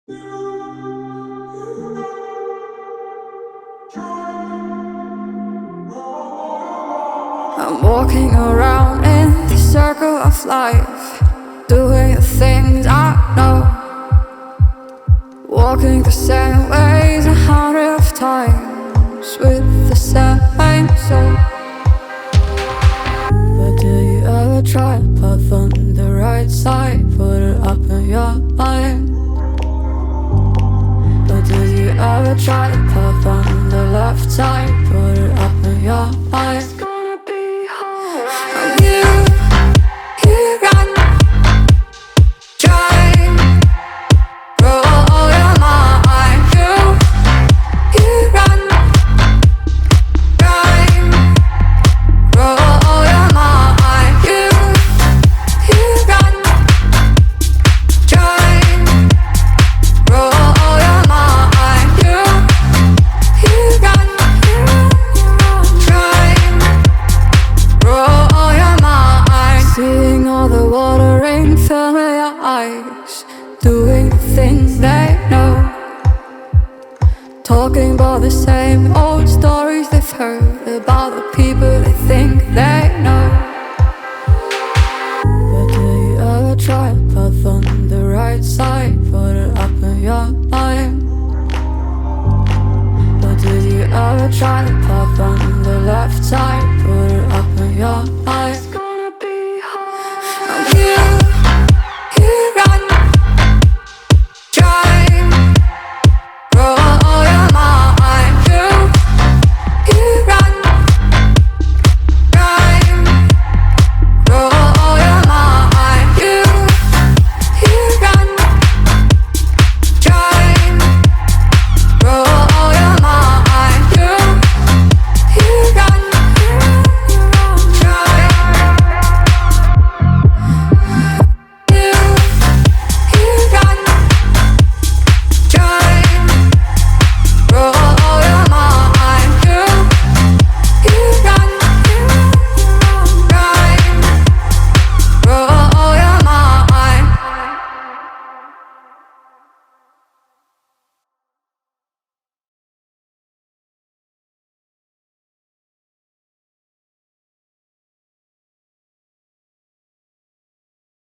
I'm walking around in the circle of life, doing the things I know, walking the same ways 100 times with the same soul. But do you ever try to path on the right side, put it up in your mind? But do you ever try to path on the left side, put it up in your mind? Doing the things they know, talking about the same old stories they've heard about the people they think they know. But do you ever try to path on the right side, put it up in your mind? But did you ever try to path on the left side, put it up in your mind?